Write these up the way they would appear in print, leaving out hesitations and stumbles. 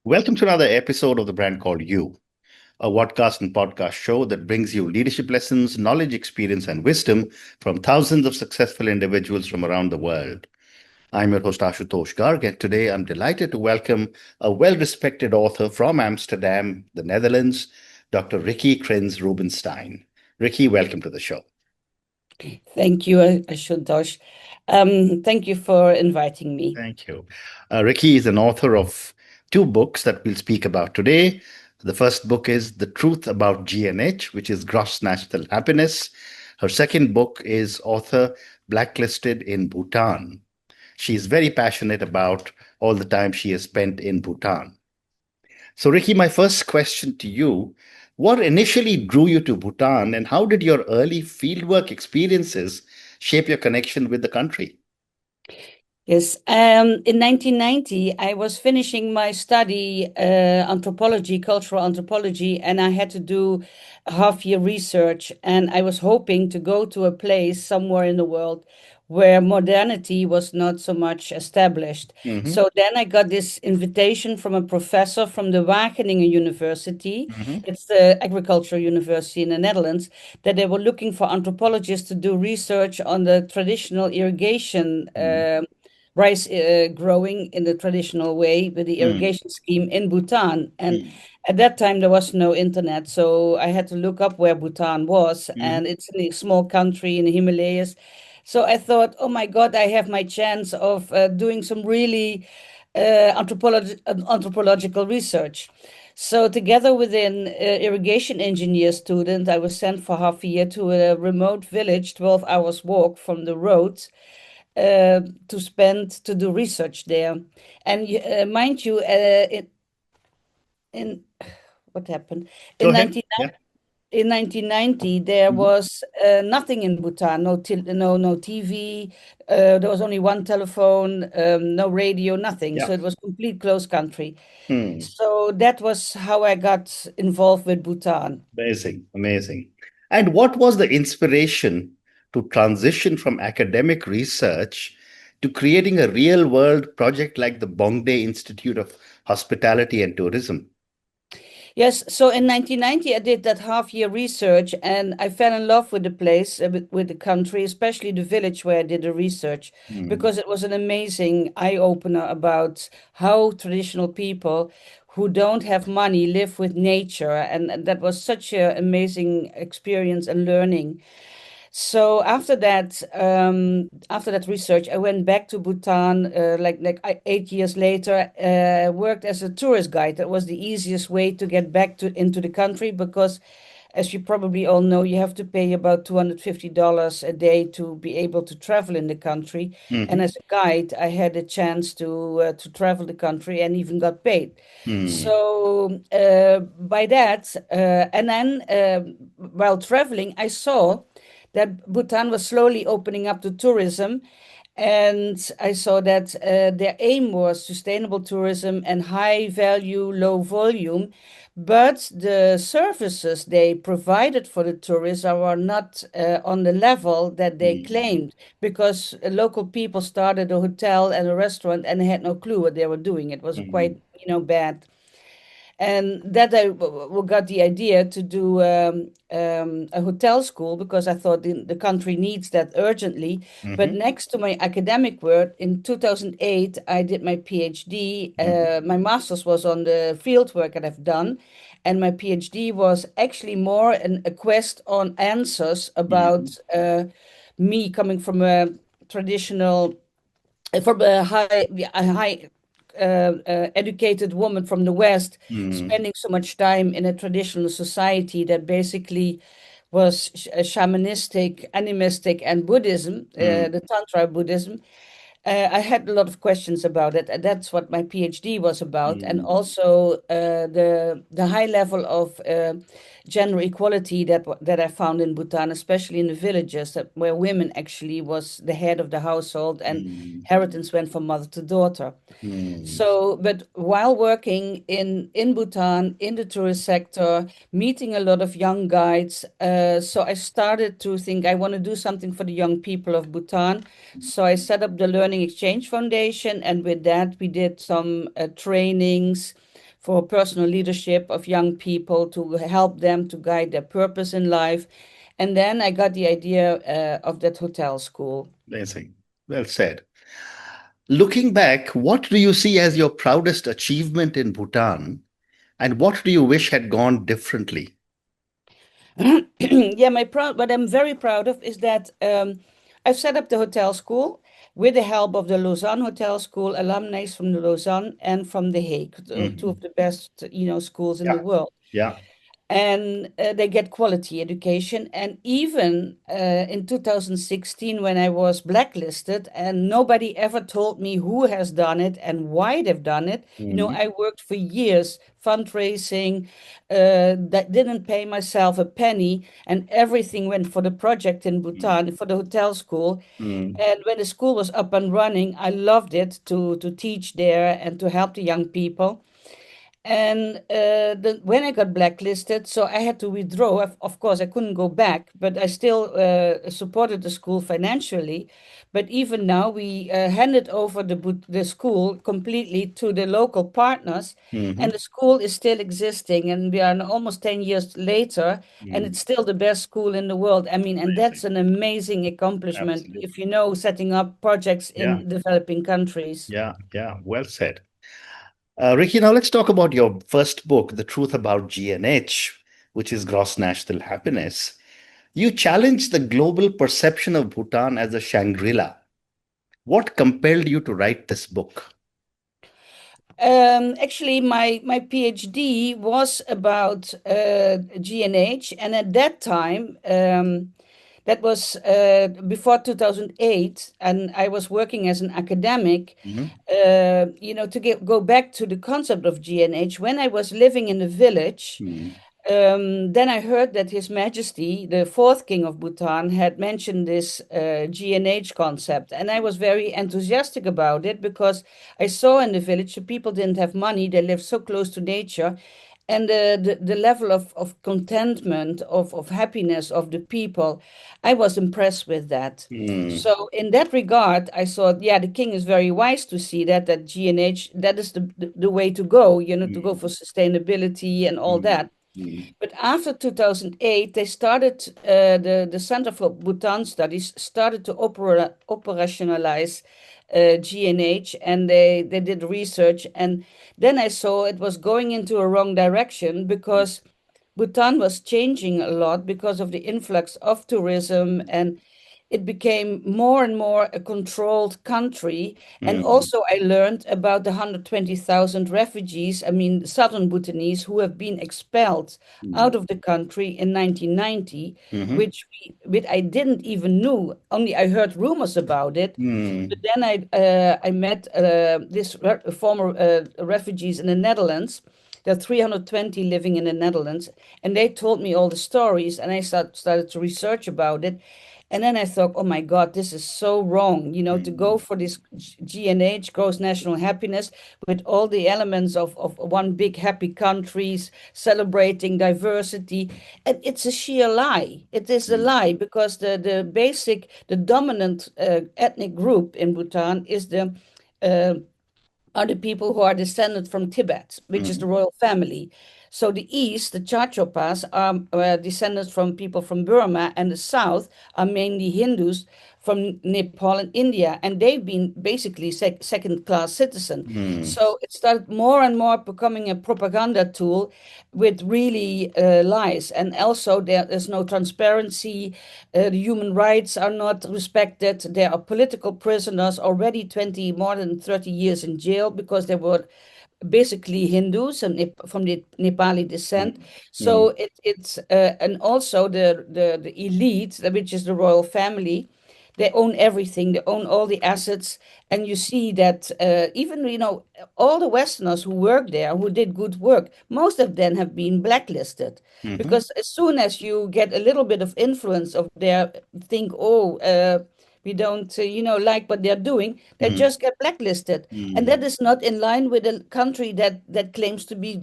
Welcome to another episode of the brand called You, a podcast and podcast show that brings you leadership lessons, knowledge, experience, and wisdom from thousands of successful individuals from around the world. I'm your host, Ashutosh Garg, and today I'm delighted to welcome a well respected author from Amsterdam, the Netherlands, Dr. Rieki Crins-Rubinstein. Rieki, welcome to the show. Thank you, Ashutosh. Thank you for inviting me. Thank you. Rieki is an author of two books that we'll speak about today. The first book is The Truth About GNH, which is Gross National Happiness. Her second book is author Blacklisted in Bhutan. She is very passionate about all the time she has spent in Bhutan. So, Rieki, my first question to you, what initially drew you to Bhutan and how did your early fieldwork experiences shape your connection with the country? Yes, in 1990, I was finishing my study, anthropology, cultural anthropology, and I had to do a half-year research. And I was hoping to go to a place somewhere in the world where modernity was not so much established. Mm-hmm, So then I got this invitation from a professor from the Wageningen University. mm-hmm, It's the agricultural university in the Netherlands, that they were looking for anthropologists to do research on the traditional irrigation rice growing in the traditional way with the mm-hmm, irrigation scheme in Bhutan. And at that time, there was no internet. So I had to look up where Bhutan was. mm-hmm. And it's in a small country in the Himalayas. So I thought, oh my God, I have my chance of doing some really anthropological research. So together with an irrigation engineer student, I was sent for half a year to a remote village, 12 hours walk from the road, to spend to do research there. And mind you, in what happened Go in ahead. 19, Yeah. in 1990, there Mhm. was nothing in Bhutan. No TV. There was only one telephone, no radio, nothing. Yeah. So it was complete closed country. Hmm. So that was how I got involved with Bhutan. Amazing. Amazing. And what was the inspiration to transition from academic research to creating a real world project like the Bongde Institute of Hospitality and Tourism? Yes, so in 1990, I did that half-year research and I fell in love with the place, with the country, especially the village where I did the research, Hmm. because it was an amazing eye-opener about how traditional people who don't have money live with nature. And that was such an amazing experience and learning. So after that research, I went back to Bhutan, 8 years later. Worked as a tourist guide. That was the easiest way to get back to into the country because, as you probably all know, you have to pay about $250 a day to be able to travel in the country. And Hmm. as a guide, I had a chance to travel the country and even got paid. Hmm. So by that, and then while traveling, I saw that Bhutan was slowly opening up to tourism. And I saw that their aim was sustainable tourism and high value, low volume. But the services they provided for the tourists are not on the level that they Hmm. claimed because local people started a hotel and a restaurant and they had no clue what they were doing. It was Hmm. quite, bad. And that got the idea to do a hotel school because I thought the country needs that urgently. But Hmm. next to my academic work, in 2008, I did my PhD. Hmm. My master's was on the field work that I've done. And my PhD was actually more a quest on answers Hmm. about me coming from a traditional from a high educated woman from the West, Hmm. spending so much time in a traditional society that basically was shamanistic, animistic, and Buddhism, Hmm. the Tantra Buddhism. I had a lot of questions about it, and that's what my PhD was about, and Hmm. also the high level of gender equality that I found in Bhutan, especially in the villages, where women actually was the head of the household, and Hmm. inheritance went from mother to daughter. Hmm. So, but while working in Bhutan in the tourist sector, meeting a lot of young guides, so I started to think I want to do something for the young people of Bhutan. So I set up the Learning Exchange Foundation, and with that we did some trainings for personal leadership of young people to help them to guide their purpose in life. And then I got the idea of that hotel school. Amazing. Well said. Looking back, what do you see as your proudest achievement in Bhutan, and what do you wish had gone differently? Yeah, what I'm very proud of is that I've set up the hotel school with the help of the Lausanne Hotel School alumni from the Lausanne and from The Hague, two Mhm. of the best, schools in the Yeah, world. yeah. And they get quality education. And even in 2016, when I was blacklisted and nobody ever told me who has done it and why they've done it, Mhm. I worked for years fundraising, that didn't pay myself a penny, and everything went for the project in Bhutan, for the hotel school. Mhm. And when the school was up and running, I loved it to teach there and to help the young people. And when I got blacklisted, so I had to withdraw. Of course, I couldn't go back, but I still supported the school financially. But even now, we handed over the school completely to the local partners, and Mhm. the school is still existing. And we are almost 10 years later, and Mhm. it's still the best school in the world. I mean, and that's Amazing. an amazing accomplishment Absolutely. if you know setting up projects Yeah, in developing countries. yeah, yeah. Well said. Ricky, now let's talk about your first book, The Truth About GNH, which is Gross National Happiness. You challenged the global perception of Bhutan as a Shangri-La. What compelled you to write this book? Actually, my PhD was about GNH, and at that time, that was before 2008, and I was working as an academic. Mhm. Go back to the concept of GNH, when I was living in a village, Mhm. then I heard that His Majesty, the fourth king of Bhutan, had mentioned this GNH concept. And I was very enthusiastic about it because I saw in the village the people didn't have money, they lived so close to nature. And the level of contentment, of happiness of the people, I was impressed with that. Mhm. So in that regard, I thought, yeah, the king is very wise to see that GNH, that is the way to go, to go for Mhm. sustainability and all Mhm. that. Mhm. But after 2008, they started, the Center for Bhutan Studies started to operationalize GNH, and they did research. And then I saw it was going into a wrong direction because Bhutan was changing a lot because of the influx of tourism, and it became more and more a controlled country. And Mhm. also, I learned about the 120,000 refugees, I mean, southern Bhutanese, who have been expelled out Mhm. of the country in 1990, Mhm. which I didn't even knew. Only I heard rumors about it. But Mhm. then I met this former refugees in the Netherlands. There are 320 living in the Netherlands, and they told me all the stories, and I started to research about it. And then I thought, oh my God, this is so wrong, to go Mhm. for this GNH, gross national happiness, with all the elements of one big happy countries celebrating diversity. And it's a sheer lie. It is a lie because the dominant ethnic group in Bhutan is uh, are the people who are descended from Tibet, which is the Mhm. royal family. So the east, the Chachopas, are descended from people from Burma, and the south are mainly Hindus from Nepal and India, and they've been basically second-class citizens. Mhm. So it started more and more becoming a propaganda tool with really lies, and also there is no transparency. The human rights are not respected. There are political prisoners already 20, more than 30 years in jail because they were basically Hindus and from the Nepali descent. Mhm. So Mhm. it's and also the elite, which is the royal family, they own everything. They own all the assets, and you see that even all the Westerners who work there, who did good work, most of them have been blacklisted Mhm. because as soon as you get a little bit of influence of their think, oh. We don't, like what they're doing. They Mhm. just get blacklisted, and that Mhm. is not in line with a country that claims to be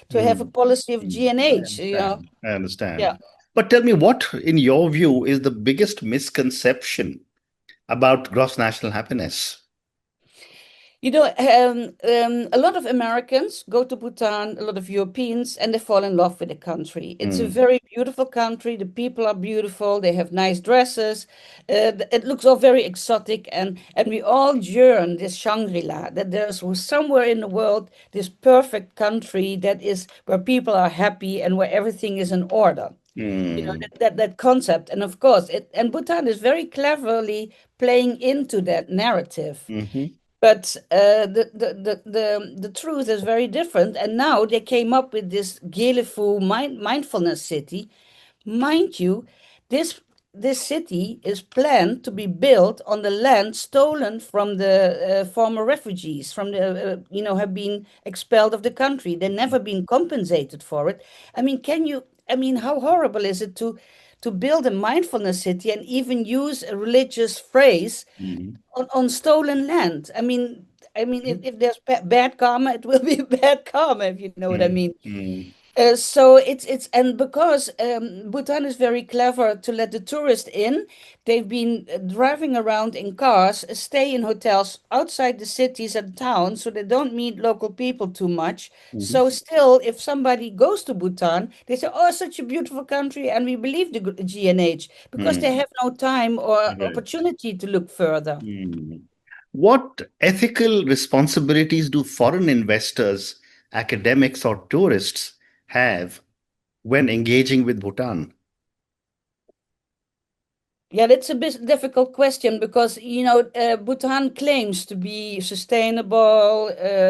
to have a Mhm. policy of Mhm. I GNH. understand. I understand. Yeah. But tell me, what, in your view, is the biggest misconception about gross national happiness? A lot of Americans go to Bhutan, a lot of Europeans, and they fall in love with the country. It's a Mm, very beautiful country. The people are beautiful. They have nice dresses. It looks all very exotic, and we all yearn this Shangri-La, that there's somewhere in the world this perfect country that is where people are happy and where everything is in order. mm, That concept, and of course, Bhutan is very cleverly playing into that narrative. mhm, But the truth is very different. And now they came up with this Gelefu mindfulness city. Mind you, this this city is planned to be built on the land stolen from the former refugees, from the have been expelled of the country. They've never been compensated for it. I mean, can you? I mean, how horrible is it to build a mindfulness city and even use a religious phrase mm, on stolen land? I mean, if there's bad karma, it will be bad karma, if you know what I mm, mean. mm, So it's and because Bhutan is very clever to let the tourist in, they've been driving around in cars, stay in hotels outside the cities and towns, so they don't meet local people too much. mhm, So still, if somebody goes to Bhutan, they say, "Oh, such a beautiful country," and we believe the GNH because they mm. have no time or Right. opportunity to look further. Mm. What ethical responsibilities do foreign investors, academics, or tourists have when engaging with Bhutan? Yeah, that's a bit difficult question because Bhutan claims to be sustainable,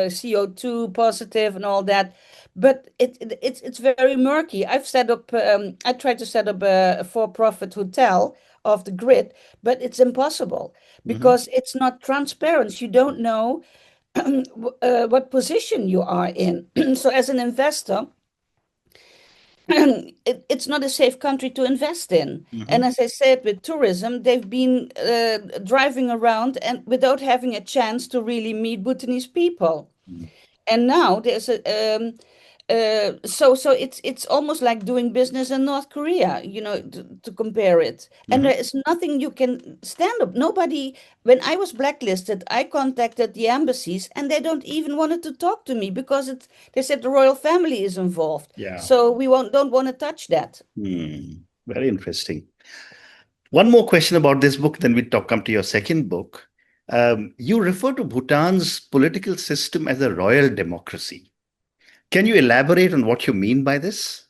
CO2 positive, and all that, but it's very murky. I tried to set up a for-profit hotel off the grid, but it's impossible Mhm, because it's not transparent. You don't know what position you are in. So as an investor, it's not a safe country to invest in. And mhm, as I said, with tourism, they've been driving around and without having a chance to really meet Bhutanese people. mm, And now there's a so it's almost like doing business in North Korea, to compare it. And mhm. there is nothing you can stand up. Nobody, when I was blacklisted, I contacted the embassies and they don't even wanted to talk to me because they said the royal family is involved. Yeah. So we don't want to touch that. Hmm. Very interesting. One more question about this book, then we come to your second book. You refer to Bhutan's political system as a royal democracy. Can you elaborate on what you mean by this?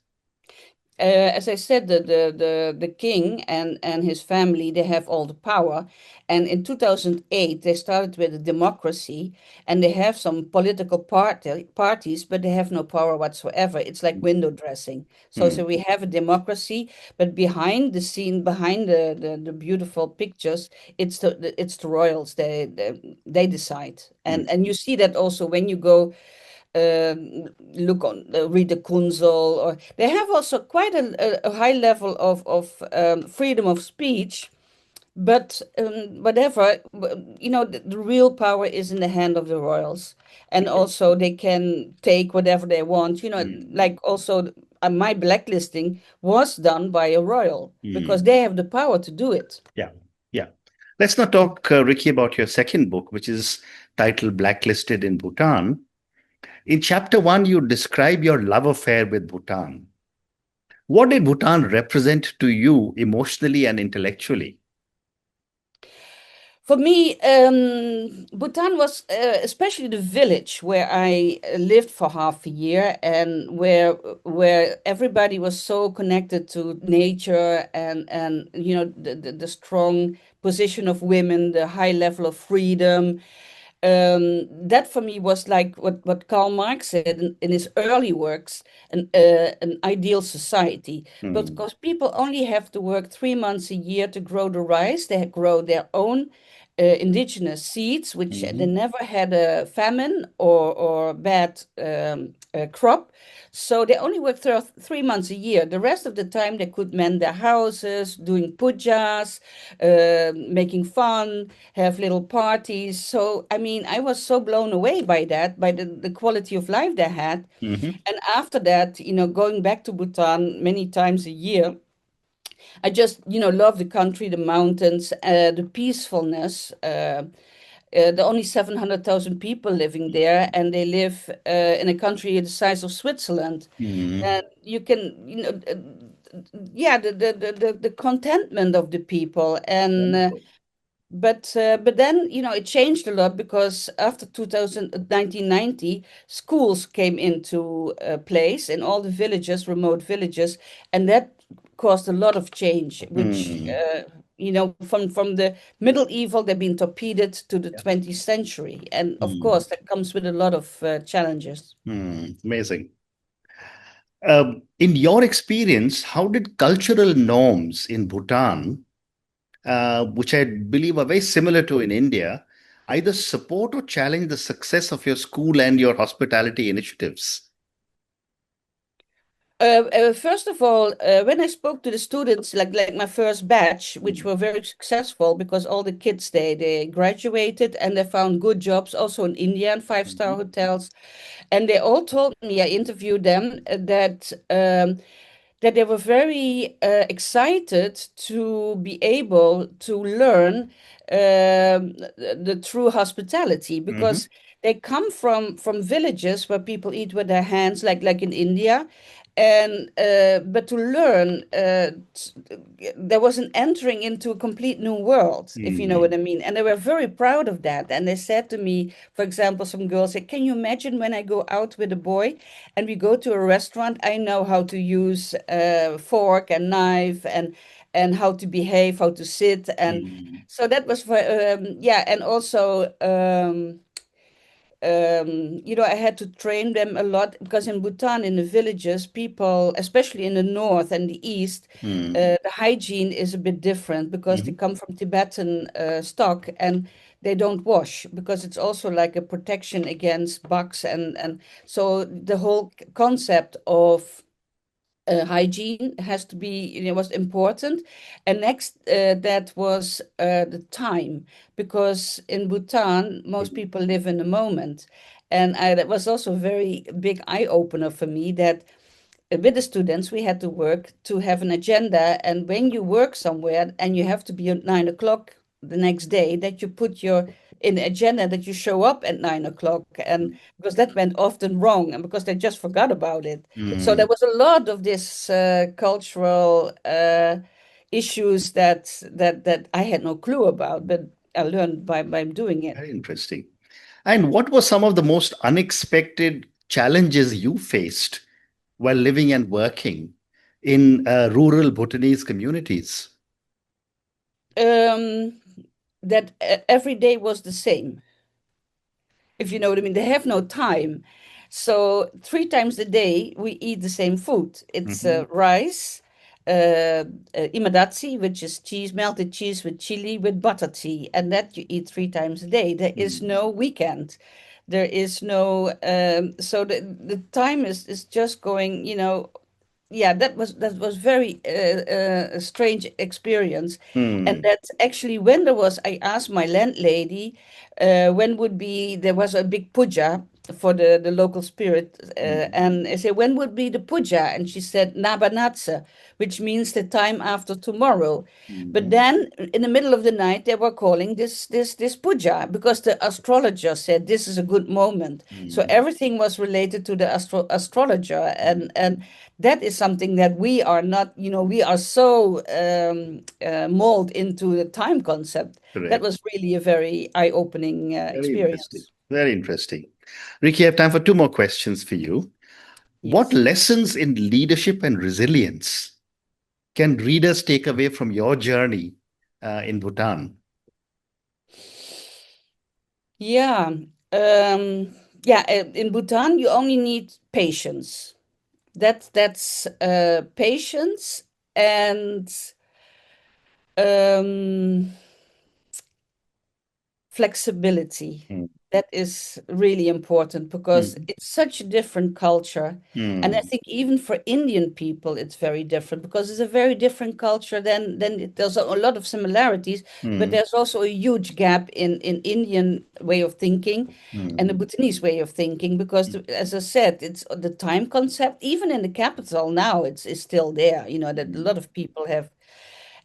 As I said, the king and his family, they have all the power. And in 2008, they started with a democracy, and they have some political parties, but they have no power whatsoever. It's like window dressing. So Hmm. we have a democracy, but behind the scene, behind the beautiful pictures, it's the royals. They decide, Hmm. and you see that also when you go look on read the Kunzel, or they have also quite a high level of freedom of speech, but whatever, the real power is in the hand of the royals, and also they can take whatever they want, Hmm. like also my blacklisting was done by a royal because Hmm. they have the power to do it. Yeah. Yeah. Let's now talk, Ricky, about your second book, which is titled Blacklisted in Bhutan. In chapter one, you describe your love affair with Bhutan. What did Bhutan represent to you emotionally and intellectually? For me, Bhutan was especially the village where I lived for half a year, and where everybody was so connected to nature, and the strong position of women, the high level of freedom. That for me was like what Karl Marx said in his early works, an ideal society. But Hmm. because people only have to work 3 months a year to grow the rice, they grow their own indigenous seeds, which they Mhm. never had a famine or bad crop. So they only work 3 months a year. The rest of the time, they could mend their houses, doing pujas, making fun, have little parties. So, I mean, I was so blown away by that, by the quality of life they had. Mhm. And after that, going back to Bhutan many times a year, I just, love the country, the mountains, the peacefulness. there are only 700,000 people living there, and they live in a country the size of Switzerland. Mm. And you can, yeah, the contentment of the people. And Wonderful. but then, it changed a lot because after 1990, schools came into place in all the villages, remote villages, and that caused a lot of change, which, Mm. from the medieval, they've been torpedoed to the Yeah. 20th century. And of Mm. course, that comes with a lot of challenges. Mm. Amazing. In your experience, how did cultural norms in Bhutan, which I believe are very similar to in India, either support or challenge the success of your school and your hospitality initiatives? First of all, when I spoke to the students, like my first batch, which Mm. were very successful because all the kids they graduated and they found good jobs also in India and five-star Mhm. hotels, and they all told me, I interviewed them, that they were very excited to be able to learn the true hospitality, Mhm. because they come from villages where people eat with their hands, like in India. And but to learn, there was an entering into a complete new world, if you know Mm. what I mean. And they were very proud of that. And they said to me, for example, some girls said, "Can you imagine when I go out with a boy and we go to a restaurant, I know how to use fork and knife, and how to behave, how to sit." And Mm. so that was for, yeah. And also, I had to train them a lot, because in Bhutan, in the villages, people, especially in the north and the east, Mm. the hygiene is a bit different because they Mhm. come from Tibetan stock, and they don't wash, because it's also like a protection against bugs. And so the whole concept of hygiene has to be, was important. And next, that was the time, because in Bhutan most Mhm. people live in the moment. And that was also a very big eye opener for me, that with the students, we had to work to have an agenda. And when you work somewhere and you have to be at 9 o'clock the next day, that you put your in the agenda that you show up at 9 o'clock. And because that went often wrong, and because they just forgot about it. So there Mm. was a lot of this cultural issues that I had no clue about, but I learned by doing it. Very interesting. And what were some of the most unexpected challenges you faced while living and working in rural Bhutanese communities? Um, that every day was the same, if you know what I mean. They have no time. So 3 times a day we eat the same food. It's Mhm. rice, imadatsi, which is cheese, melted cheese with chili with butter tea, and that you eat 3 times a day. There is Mm. no weekend. There is no so the time is just going, yeah, that was very a strange experience. And Mm. that's actually when there was, I asked my landlady, when would be, there was a big puja for the local spirit, Mm. and I said, when would be the puja? And she said nabanatsa, which means the time after tomorrow. But Mhm. then in the middle of the night they were calling this puja, because the astrologer said this is a good moment. So Mm. everything was related to the astrologer. Mm. And that is something that we are not, we are so molded into the time concept. That Correct. was really a very eye-opening Very interesting. experience. Very interesting. Ricky, I have time for two more questions for you. What Yes. lessons in leadership and resilience can readers take away from your journey in Bhutan? Yeah. Yeah. In Bhutan, you only need patience. That's patience, and um, flexibility. Mm. That is really important because Mm. it's such a different culture. And I Mm. think even for Indian people, it's very different, because it's a very different culture there's a lot of similarities, but Mm. there's also a huge gap in Indian way of thinking and the Mm. Bhutanese way of thinking, because as I said, it's the time concept, even in the capital now, it's still there, that a Mm. lot of people have.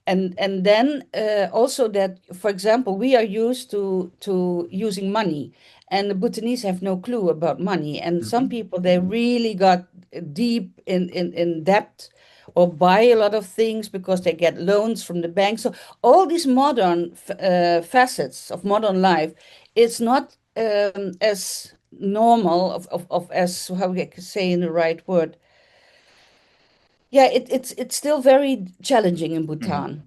and then also that, for example, we are used to using money, and the Bhutanese have no clue about money. And some people, they really got deep in debt or buy a lot of things because they get loans from the bank. So all these modern facets of modern life, it's not as normal of as, how we can say in the right word. Yeah, it's still very challenging in Bhutan.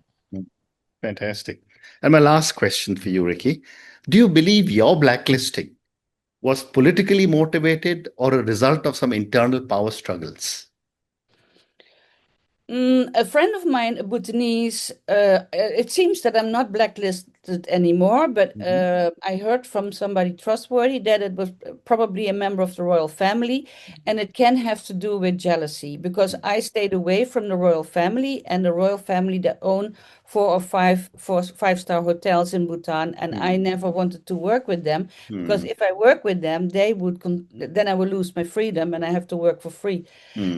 Fantastic. And my last question for you, Rieki. Do you believe your blacklisting was politically motivated or a result of some internal power struggles? A friend of mine, a Bhutanese, it seems that I'm not blacklisted anymore, but I heard from somebody trustworthy that it was probably a member of the royal family, and it can have to do with jealousy because I stayed away from the royal family, and the royal family that own five-star hotels in Bhutan, and I never wanted to work with them because if I work with them, they would then I will lose my freedom and I have to work for free.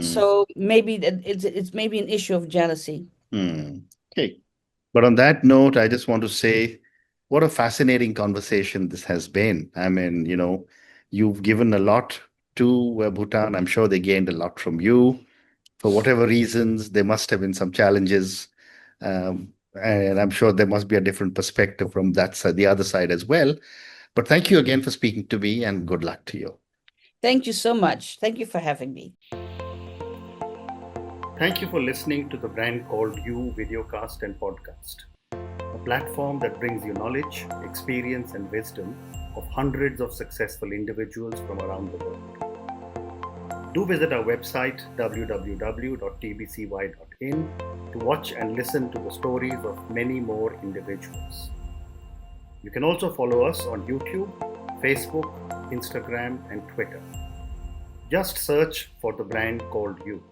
So maybe it's maybe an issue of jealousy. Okay. But on that note, I just want to say what a fascinating conversation this has been. I mean, you've given a lot to Bhutan. I'm sure they gained a lot from you. For whatever reasons, there must have been some challenges. And I'm sure there must be a different perspective from that side, the other side as well. But thank you again for speaking to me and good luck to you. Thank you so much. Thank you for having me. Thank you for listening to the Brand Called You videocast and podcast, a platform that brings you knowledge, experience, and wisdom of hundreds of successful individuals from around the world. Do visit our website www.tbcy.in to watch and listen to the stories of many more individuals. You can also follow us on YouTube, Facebook, Instagram, and Twitter. Just search for the Brand Called You.